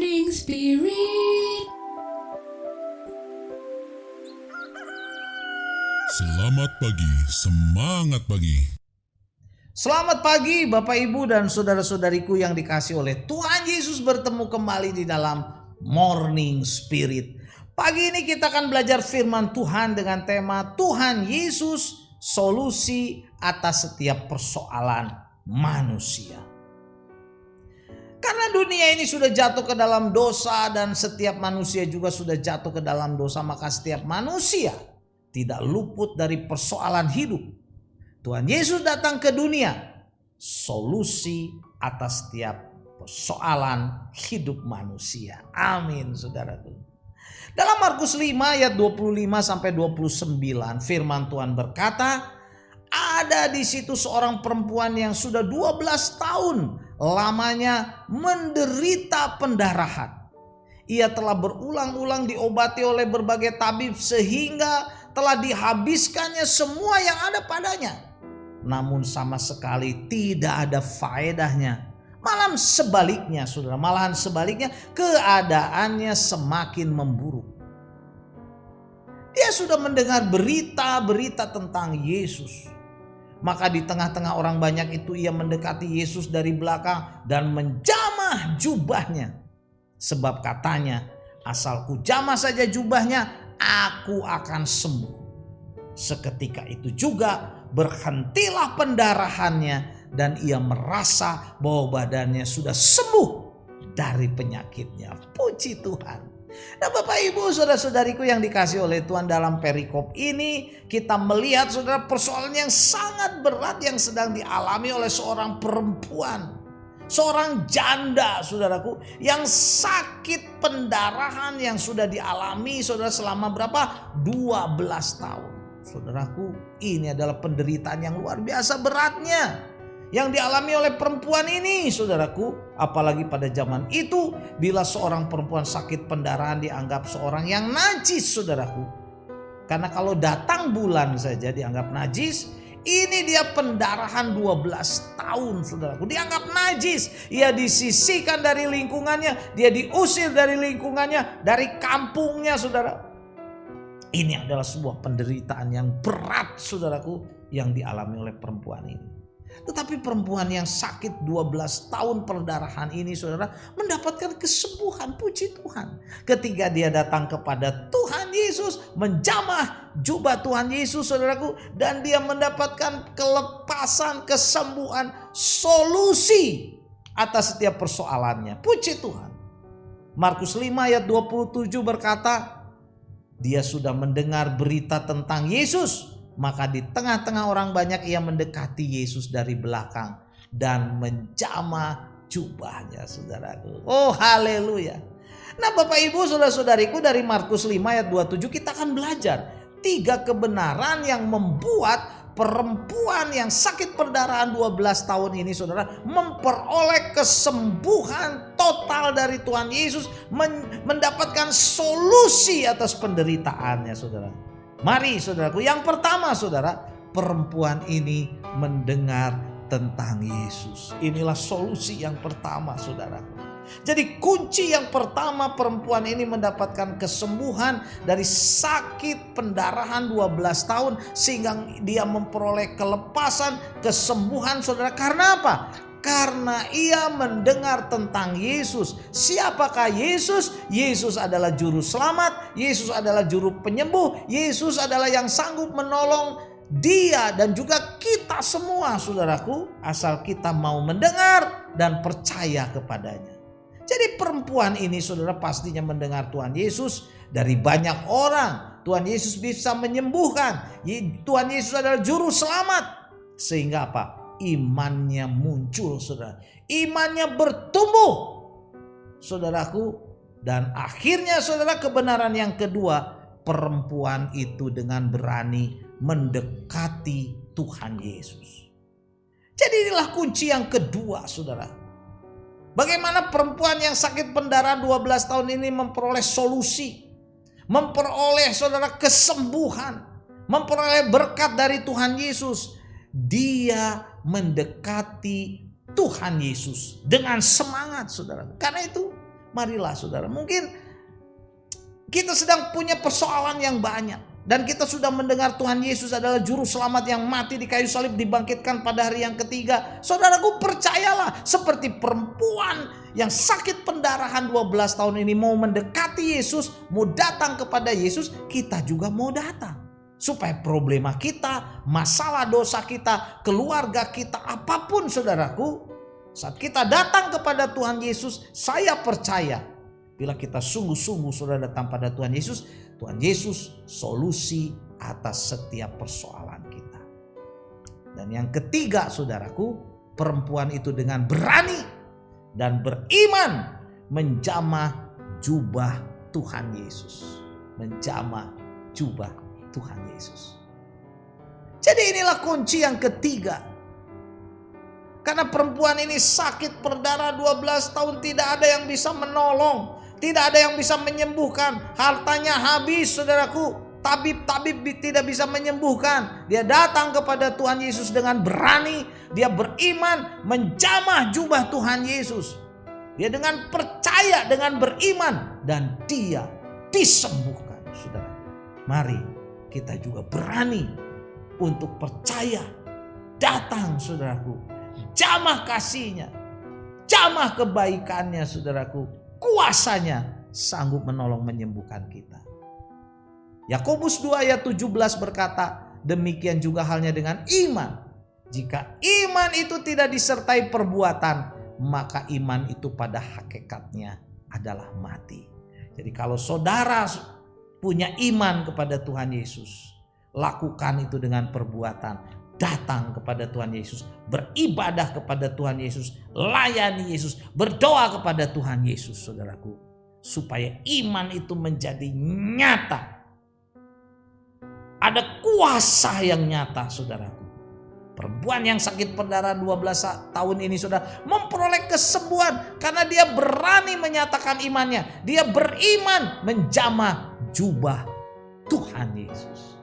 Morning Spirit. Selamat pagi, semangat pagi. Selamat pagi Bapak Ibu dan saudara-saudariku yang dikasih oleh Tuhan Yesus, bertemu kembali di dalam Morning Spirit. Pagi ini kita akan belajar firman Tuhan dengan tema Tuhan Yesus, solusi atas setiap persoalan manusia. Karena dunia ini sudah jatuh ke dalam dosa dan setiap manusia juga sudah jatuh ke dalam dosa, maka setiap manusia tidak luput dari persoalan hidup. Tuhan Yesus datang ke dunia, solusi atas setiap persoalan hidup manusia. Amin, saudaraku. Dalam Markus 5 ayat 25 sampai 29, firman Tuhan berkata, ada di situ seorang perempuan yang sudah 12 tahun lamanya menderita pendarahan. Ia telah berulang-ulang diobati oleh berbagai tabib sehingga telah dihabiskannya semua yang ada padanya. Namun sama sekali tidak ada faedahnya. Malahan sebaliknya keadaannya semakin memburuk. Dia sudah mendengar berita-berita tentang Yesus. Maka di tengah-tengah orang banyak itu ia mendekati Yesus dari belakang dan menjamah jubahnya. Sebab katanya, asal ku jamah saja jubahnya, aku akan sembuh. Seketika itu juga berhentilah pendarahannya dan ia merasa bahwa badannya sudah sembuh dari penyakitnya. Puji Tuhan. Nah Bapak Ibu saudara-saudariku yang dikasih oleh Tuhan, dalam perikop ini kita melihat saudara persoalan yang sangat berat yang sedang dialami oleh seorang perempuan. Seorang janda saudaraku yang sakit pendarahan yang sudah dialami saudara selama berapa? 12 tahun. Saudaraku, ini adalah penderitaan yang luar biasa beratnya yang dialami oleh perempuan ini, saudaraku. Apalagi pada zaman itu, bila seorang perempuan sakit pendarahan dianggap seorang yang najis, saudaraku. Karena kalau datang bulan saja dianggap najis, ini dia pendarahan 12 tahun, saudaraku. Dianggap najis, ia disisihkan dari lingkungannya, dia diusir dari lingkungannya, dari kampungnya, saudara. Ini adalah sebuah penderitaan yang berat, saudaraku, yang dialami oleh perempuan ini. Tetapi perempuan yang sakit 12 tahun perdarahan ini, saudara, mendapatkan kesembuhan. Puji Tuhan. Ketika dia datang kepada Tuhan Yesus, menjamah jubah Tuhan Yesus, saudaraku, dan dia mendapatkan kelepasan, kesembuhan, solusi atas setiap persoalannya. Puji Tuhan. Markus 5 ayat 27 berkata, dia sudah mendengar berita tentang Yesus. Maka di tengah-tengah orang banyak ia mendekati Yesus dari belakang dan menjamah jubahnya, saudaraku. Oh haleluya. Nah Bapak Ibu saudara-saudariku, dari Markus 5 ayat 27 kita akan belajar 3 kebenaran yang membuat perempuan yang sakit perdarahan 12 tahun ini, saudara, memperoleh kesembuhan total dari Tuhan Yesus, mendapatkan solusi atas penderitaannya, saudara. Mari saudaraku, yang pertama saudara, perempuan ini mendengar tentang Yesus. Inilah solusi yang pertama, saudaraku. Jadi kunci yang pertama, perempuan ini mendapatkan kesembuhan dari sakit pendarahan 12 tahun sehingga dia memperoleh kelepasan, kesembuhan, saudara. Karena apa? Karena ia mendengar tentang Yesus. Siapakah Yesus? Yesus adalah juru selamat, Yesus adalah juru penyembuh, Yesus adalah yang sanggup menolong dia dan juga kita semua, saudaraku, asal kita mau mendengar dan percaya kepadanya. Jadi perempuan ini, saudara, pastinya mendengar Tuhan Yesus dari banyak orang. Tuhan Yesus bisa menyembuhkan. Tuhan Yesus adalah juru selamat. Sehingga apa? Imannya muncul, saudara. Imannya bertumbuh, saudaraku. Dan akhirnya, saudara, kebenaran yang kedua, perempuan itu dengan berani mendekati Tuhan Yesus. Jadi inilah kunci yang kedua, saudara. Bagaimana perempuan yang sakit pendarahan 12 tahun ini memperoleh solusi, memperoleh, saudara, kesembuhan, memperoleh berkat dari Tuhan Yesus. Dia mendekati Tuhan Yesus dengan semangat, saudara. Karena itu Marilah saudara, mungkin kita sedang punya persoalan yang banyak. Dan kita sudah mendengar Tuhan Yesus adalah juru selamat yang mati di kayu salib, dibangkitkan pada hari yang ketiga. Saudaraku, percayalah, seperti perempuan yang sakit pendarahan 12 tahun ini mau mendekati Yesus, mau datang kepada Yesus, kita juga mau datang. Supaya problema kita, masalah dosa kita, keluarga kita, apapun saudaraku, saat kita datang kepada Tuhan Yesus, saya percaya bila kita sungguh-sungguh sudah datang pada Tuhan Yesus solusi atas setiap persoalan kita. Dan yang ketiga saudaraku, perempuan itu dengan berani dan beriman menjamah jubah Tuhan Yesus. Menjamah jubah Tuhan Yesus. Jadi inilah kunci yang ketiga. Karena perempuan ini sakit berdarah 12 tahun, tidak ada yang bisa menolong. Tidak ada yang bisa menyembuhkan. Hartanya habis saudaraku. Tabib-tabib tidak bisa menyembuhkan. Dia datang kepada Tuhan Yesus dengan berani. Dia beriman menjamah jubah Tuhan Yesus. Dia dengan percaya, dengan beriman. Dan dia disembuhkan saudara. Mari kita juga berani untuk percaya. Datang saudaraku. Jamah kasihnya. Jamah kebaikannya saudaraku. Kuasanya sanggup menolong menyembuhkan kita. Yakobus 2 ayat 17 berkata, demikian juga halnya dengan iman. Jika iman itu tidak disertai perbuatan, maka iman itu pada hakikatnya adalah mati. Jadi kalau saudara punya iman kepada Tuhan Yesus, lakukan itu dengan perbuatan. Datang kepada Tuhan Yesus, beribadah kepada Tuhan Yesus, layani Yesus, berdoa kepada Tuhan Yesus saudaraku. Supaya iman itu menjadi nyata. Ada kuasa yang nyata saudaraku. Perempuan yang sakit perdarahan 12 tahun ini saudara memperoleh kesembuhan. Karena dia berani menyatakan imannya. Dia beriman menjamah jubah Tuhan Yesus.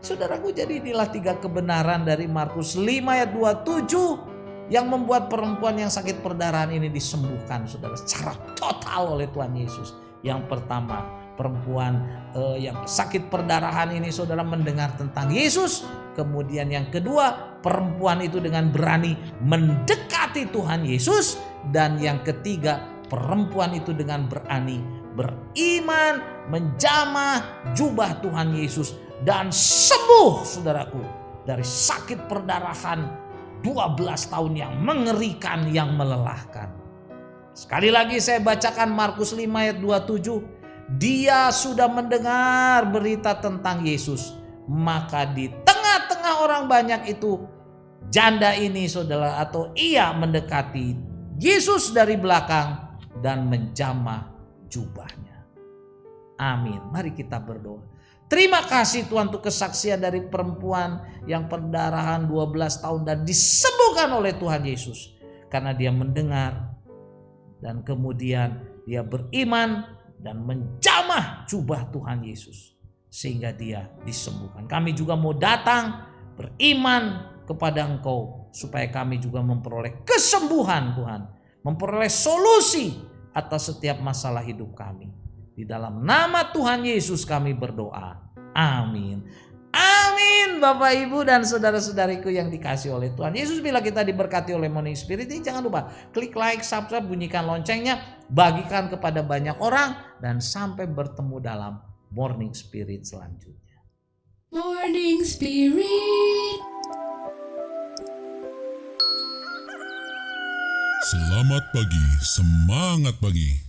Saudaraku, jadi inilah 3 kebenaran dari Markus 5 ayat 27 yang membuat perempuan yang sakit perdarahan ini disembuhkan saudara secara total oleh Tuhan Yesus. Yang pertama, perempuan yang sakit perdarahan ini saudara mendengar tentang Yesus. Kemudian yang kedua, perempuan itu dengan berani mendekati Tuhan Yesus. Dan yang ketiga, perempuan itu dengan berani beriman menjamah jubah Tuhan Yesus. Dan sembuh saudaraku dari sakit perdarahan 12 tahun yang mengerikan, yang melelahkan. Sekali lagi saya bacakan Markus 5 ayat 27. Dia sudah mendengar berita tentang Yesus. Maka di tengah-tengah orang banyak itu, janda ini saudara atau ia mendekati Yesus dari belakang dan menjamah jubahnya. Amin. Mari kita berdoa. Terima kasih Tuhan untuk kesaksian dari perempuan yang perdarahan 12 tahun dan disembuhkan oleh Tuhan Yesus. Karena dia mendengar dan kemudian dia beriman dan menjamah jubah Tuhan Yesus. Sehingga dia disembuhkan. Kami juga mau datang beriman kepada Engkau. Supaya kami juga memperoleh kesembuhan Tuhan. Memperoleh solusi atas setiap masalah hidup kami. Di dalam nama Tuhan Yesus kami berdoa. Amin. Amin Bapak Ibu dan saudara-saudariku yang dikasih oleh Tuhan Yesus. Bila kita diberkati oleh Morning Spirit ini, jangan lupa klik like, subscribe, bunyikan loncengnya. Bagikan kepada banyak orang. Dan sampai bertemu dalam Morning Spirit selanjutnya. Morning Spirit. Selamat pagi, semangat pagi.